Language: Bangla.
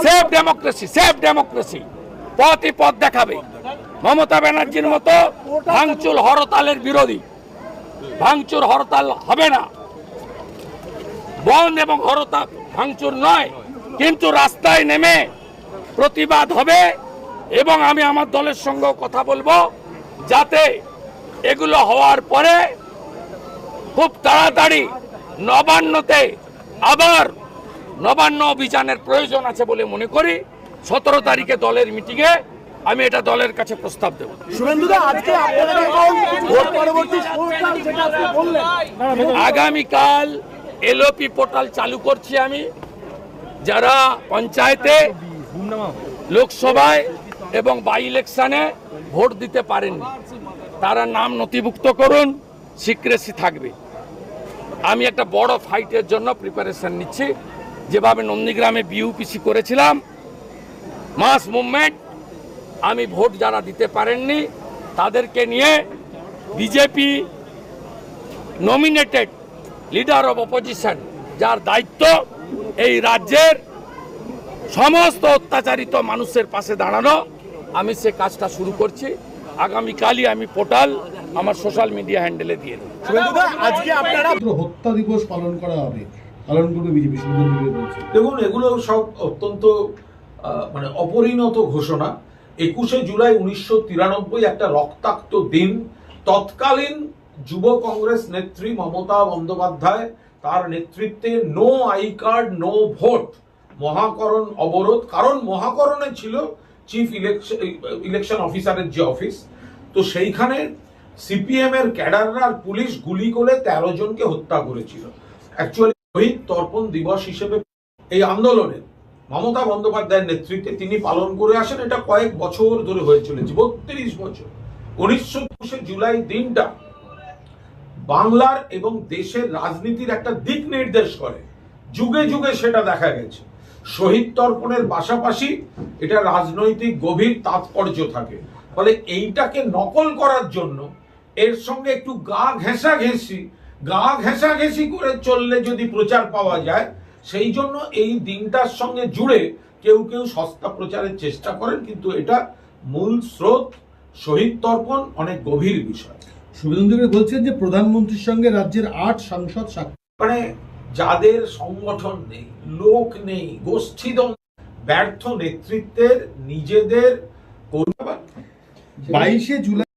সেফ ডেমোক্রেসি পথই পথ দেখাবে। মমতা ব্যানার্জির মতো ভাঙচুর হরতালের বিরোধী, ভাঙচুর হরতাল হবে না, বন্ধ এবং হরতাল ভাঙচুর নয়, কিন্তু রাস্তায় নেমে প্রতিবাদ হবে। এবং আমি আমার দলের সঙ্গেও কথা বলবো যাতে এগুলো হওয়ার পরে খুব তাড়াতাড়ি নবান্নতে আবার নবান্ন অভিযানের প্রয়োজন আছে বলে মনে করি। 17 তারিখে দলের মিটিংয়ে আমি এটা দলের কাছে প্রস্তাব দেব। আগামীকাল এলওপি পোর্টাল চালু করছি আমি। যারা পঞ্চায়েতে, লোকসভায় এবং বাই ইলেকশনে ভোট দিতে পারেননি তারা নাম নথিভুক্ত করুন, সিক্রেসি থাকবে। আমি একটা বড় ফাইটের জন্য প্রিপারেশন নিচ্ছি। যেভাবে নন্দীগ্রামে বিউপিসি করেছিলাম, মাস মুভমেন্ট, আমি ভোট যারা দিতে পারেননি তাদেরকে নিয়ে BJP nominated leader of opposition, যার দায়িত্ব এই রাজ্যের সমস্ত অত্যাচারিত মানুষের পাশে দাঁড়ানো, আমি সে কাজটা শুরু করছি। আগামীকালই আমি পোর্টাল আমার সোশ্যাল মিডিয়া হ্যান্ডেলে দিয়ে দেব। আজকে আপনারা হত্যা দিবস পালন করা হবে, পালন করবে বিজেপি। দেখুন, এগুলো সব অত্যন্ত মানে অপরিণত ঘোষণা। 21শে জুলাই 1993 একটা রক্তাক্ত দিন। তৎকালীন যুব কংগ্রেস নেত্রী মমতা বন্দ্যোপাধ্যায়, তার নেতৃত্বে no I card no vote Mahakaran অবরোধ। কারণ মহাকরণে ছিল চিফ ইলেকশন অফিসারের যে অফিস, তো সেইখানে সিপিএম এর ক্যাডাররা আর পুলিশ গুলি করে 13 জনকে হত্যা করেছিল। অ্যাকচুয়ালি শহীদ তর্পণ দিবস হিসেবে এই আন্দোলনের মমতা বন্দ্যোপাধ্যায়ের নেতৃত্বে তিনি পালন করে আসেন। এটা কয়েক বছর ধরে হয়ে চলেছে, 32 বছর। 1921শে জুলাই দিনটা বাংলার এবং দেশের রাজনীতির একটা দিক নির্দেশ করে। যুগে যুগে সেটা দেখা গেছে। শহীদ তর্পণের পাশাপাশি এটা রাজনৈতিক গভীর তাৎপর্য থাকে। ফলে এইটাকে নকল করার জন্য এর সঙ্গে একটু গা ঘেঁষাঘেঁষি করে চললে যদি প্রচার পাওয়া যায়, সেই জন্য এই দিনটার সঙ্গে জুড়ে কেউ কেউ সস্তা প্রচারের চেষ্টা করেন, কিন্তু এটা মূল স্রোত শহীদ তর্পণ অনেক গভীর বিষয়। শুভেন্দু বলছেন যে প্রধানমন্ত্রীর সঙ্গে রাজ্যের 8 সাংসদ মানে যাদের সংগঠন নেই, লোক নেই, গোষ্ঠীদ্বন্দ্ব, ব্যর্থ নেতৃত্বের নিজেদের 22শে জুলাই